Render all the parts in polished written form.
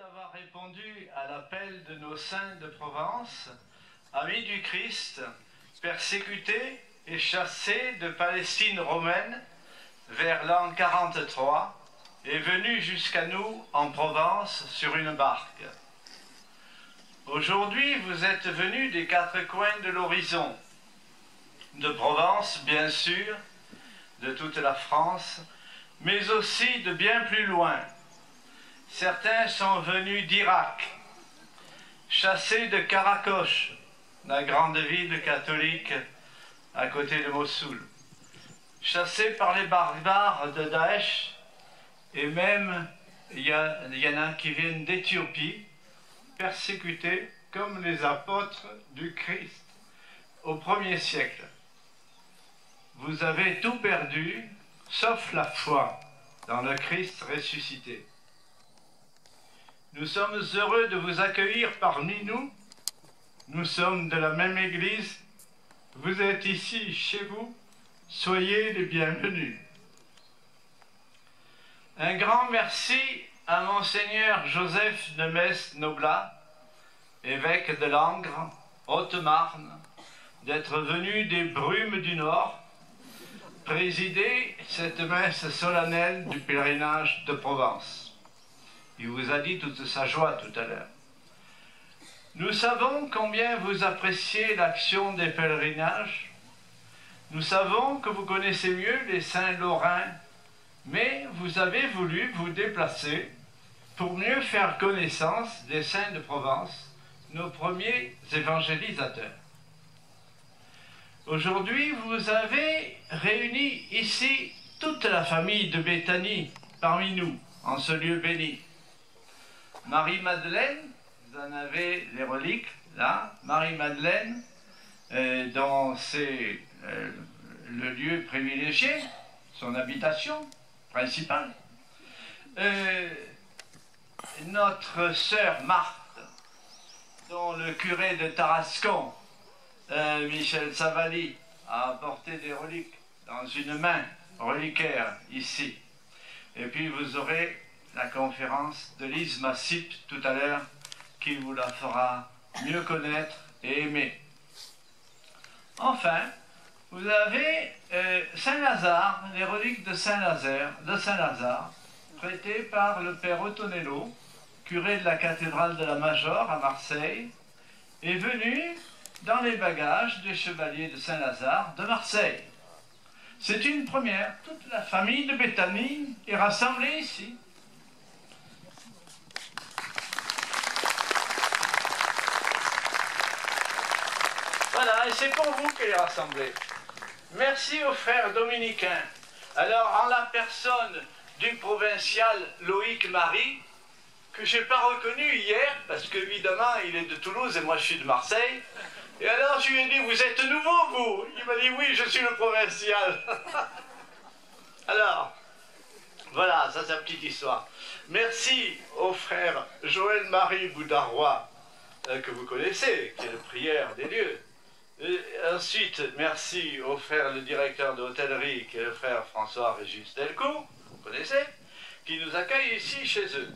d'avoir répondu à l'appel de nos saints de Provence, amis du Christ, persécutés et chassés de Palestine romaine vers l'an 43 et venus jusqu'à nous en Provence sur une barque. Aujourd'hui, vous êtes venus des quatre coins de l'horizon, de Provence bien sûr, de toute la France, mais aussi de bien plus loin. Certains sont venus d'Irak, chassés de Karakosh, la grande ville catholique à côté de Mossoul, chassés par les barbares de Daesh, et même il y en a qui viennent d'Éthiopie, persécutés comme les apôtres du Christ au 1er siècle. Vous avez tout perdu, sauf la foi dans le Christ ressuscité. Nous sommes heureux de vous accueillir parmi nous. Nous sommes de la même Église. Vous êtes ici, chez vous. Soyez les bienvenus. Un grand merci à Monseigneur Joseph de Metz-Noblat, évêque de Langres, Haute-Marne, d'être venu des Brumes du Nord, présider cette messe solennelle du pèlerinage de Provence. Il vous a dit toute sa joie tout à l'heure. Nous savons combien vous appréciez l'action des pèlerinages. Nous savons que vous connaissez mieux les saints lorrains, mais vous avez voulu vous déplacer pour mieux faire connaissance des saints de Provence, nos premiers évangélisateurs. Aujourd'hui, vous avez réuni ici toute la famille de Béthanie parmi nous, en ce lieu béni. Marie-Madeleine, vous en avez les reliques, là, Marie-Madeleine, dont c'est le lieu privilégié, son habitation principale. Notre sœur Marthe, dont le curé de Tarascon, Michel Savali, a apporté des reliques dans une main reliquaire ici. Et puis vous aurez la conférence de Lise Massip tout à l'heure, qui vous la fera mieux connaître et aimer. Enfin, vous avez Saint-Lazare, les reliques de Saint-Lazare, prêtées par le père Otonello, curé de la cathédrale de la Major à Marseille, est venu dans les bagages des chevaliers de Saint-Lazare de Marseille. C'est une première. Toute la famille de Béthanie est rassemblée ici. Voilà, et c'est pour vous qu'elle est rassemblée. Merci aux frères dominicains. Alors, en la personne du provincial Loïc Marie, que je n'ai pas reconnu hier, parce qu'évidemment, il est de Toulouse et moi je suis de Marseille. Et alors, je lui ai dit, vous êtes nouveau, vous? Il m'a dit, oui, je suis le provincial. Alors, voilà, ça c'est une petite histoire. Merci au frère Joël-Marie Boudarois, que vous connaissez, qui est le prieur des lieux. Et ensuite, merci au frère le directeur de l'hôtellerie, qui est le frère François-Régis Delcourt, vous connaissez, qui nous accueille ici chez eux.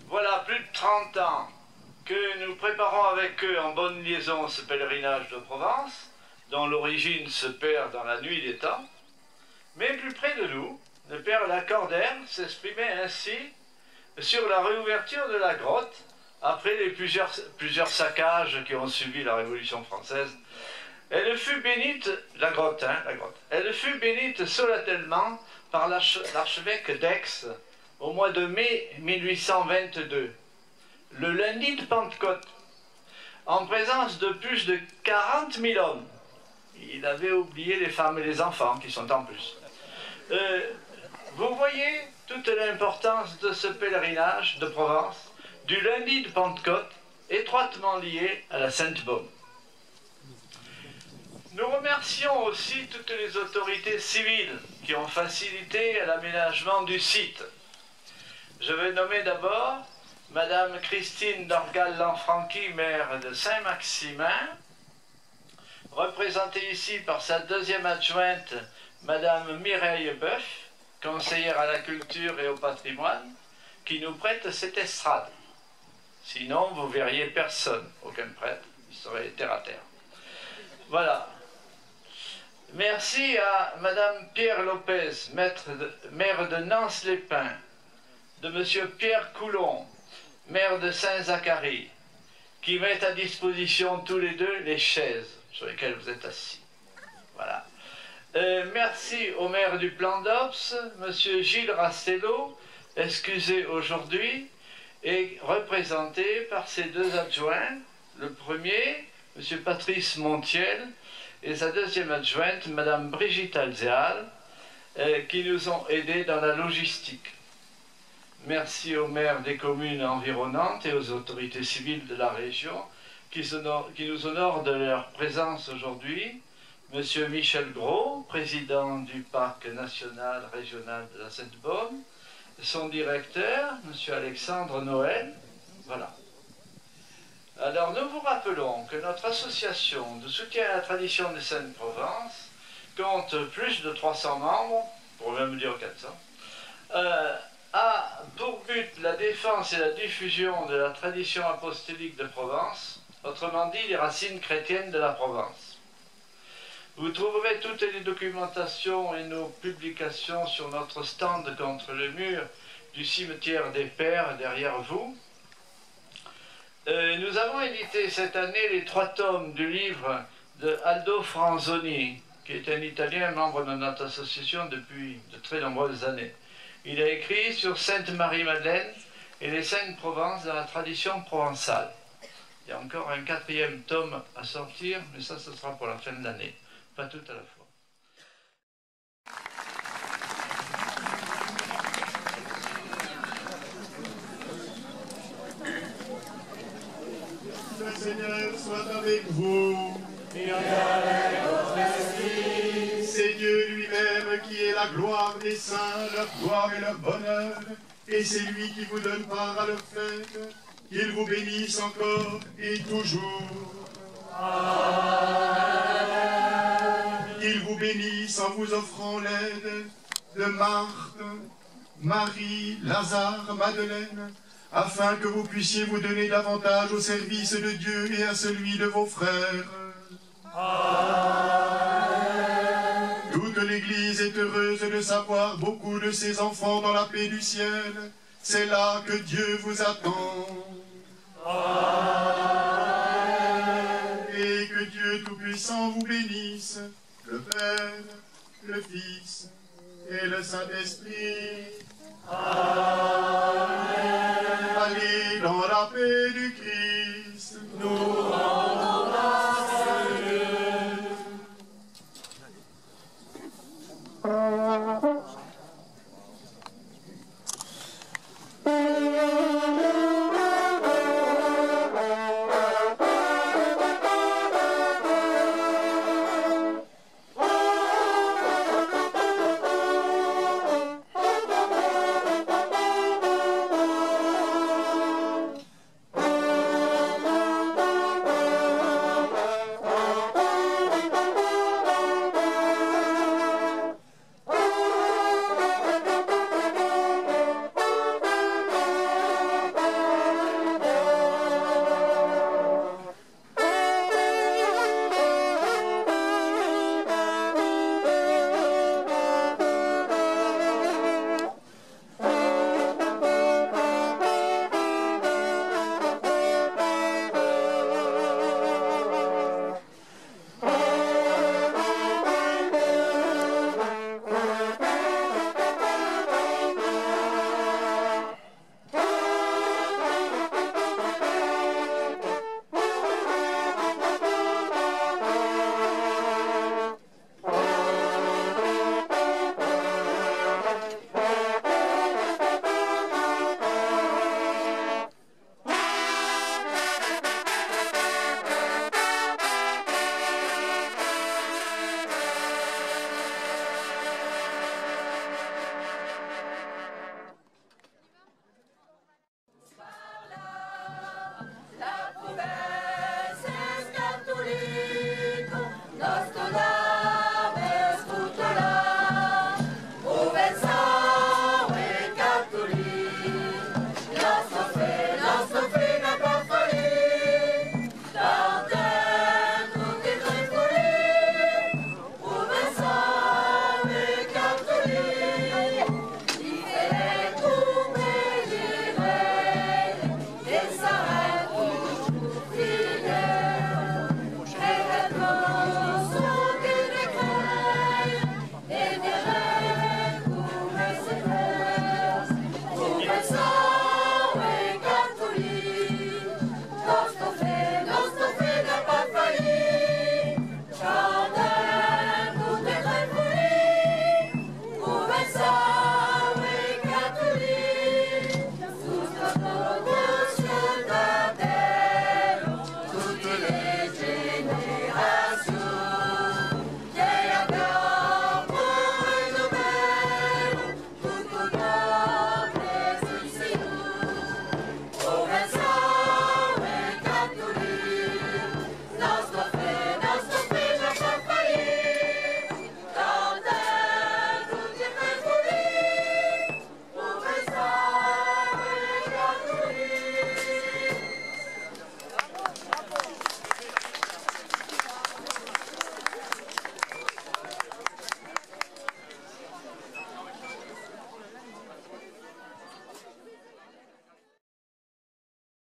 Voilà plus de 30 ans que nous préparons avec eux en bonne liaison ce pèlerinage de Provence, dont l'origine se perd dans la nuit des temps. Mais plus près de nous, le père Lacordaire s'exprimait ainsi sur la réouverture de la grotte après les plusieurs saccages qui ont suivi la Révolution française. Elle fut bénite, la grotte, elle fut bénite solennellement par l'archevêque d'Aix au mois de mai 1822, le lundi de Pentecôte, en présence de plus de 40 000 hommes. Il avait oublié les femmes et les enfants qui sont en plus. Vous voyez toute l'importance de ce pèlerinage de Provence, du lundi de Pentecôte, étroitement lié à la Sainte Baume. Nous remercions aussi toutes les autorités civiles qui ont facilité l'aménagement du site. Je vais nommer d'abord Madame Christine Dorgal-Lanfranchi, maire de Saint-Maximin, représentée ici par sa deuxième adjointe, Madame Mireille Boeuf, conseillère à la culture et au patrimoine, qui nous prête cette estrade. Sinon, vous verriez personne, aucun prêtre, il serait terre à terre. Voilà. Merci à Madame Pierre Lopez, maire de Nance-les-Pins, de Monsieur Pierre Coulon, maire de Saint-Zacharie, qui mettent à disposition tous les deux les chaises sur lesquelles vous êtes assis. Voilà. Merci au maire du Plan d'Ops, Monsieur Gilles Rastello, excusé aujourd'hui, et représenté par ses deux adjoints. Le premier, Monsieur Patrice Montiel, et sa deuxième adjointe, Madame Brigitte Alzéal, qui nous ont aidés dans la logistique. Merci aux maires des communes environnantes et aux autorités civiles de la région qui nous honorent de leur présence aujourd'hui. Monsieur Michel Gros, président du parc national régional de la Sainte-Baume, son directeur, Monsieur Alexandre Noël. Voilà. Alors nous vous rappelons que notre association de soutien à la tradition des Saintes-Provence compte plus de 300 membres, pour même dire 400, a pour but la défense et la diffusion de la tradition apostolique de Provence, autrement dit les racines chrétiennes de la Provence. Vous trouverez toutes les documentations et nos publications sur notre stand contre le mur du cimetière des Pères derrière vous. Nous avons édité cette année les 3 tomes du livre de Aldo Franzoni, qui est un Italien membre de notre association depuis de très nombreuses années. Il a écrit sur Sainte Marie-Madeleine et les Saintes Provences dans la tradition provençale. Il y a encore un 4e tome à sortir, mais ça, ce sera pour la fin de l'année, pas tout à la fois. Le Seigneur soit avec vous. Et avec votre esprit. C'est Dieu lui-même qui est la gloire des saints, leur gloire et leur bonheur. Et c'est lui qui vous donne part à leur fête. Qu'il vous bénisse encore et toujours. Amen. Qu'il vous bénisse en vous offrant l'aide de Marthe, Marie, Lazare, Madeleine, afin que vous puissiez vous donner davantage au service de Dieu et à celui de vos frères. Amen. Toute l'Église est heureuse de savoir beaucoup de ses enfants dans la paix du ciel. C'est là que Dieu vous attend. Amen. Et que Dieu Tout-Puissant vous bénisse, le Père, le Fils et le Saint-Esprit. Amen.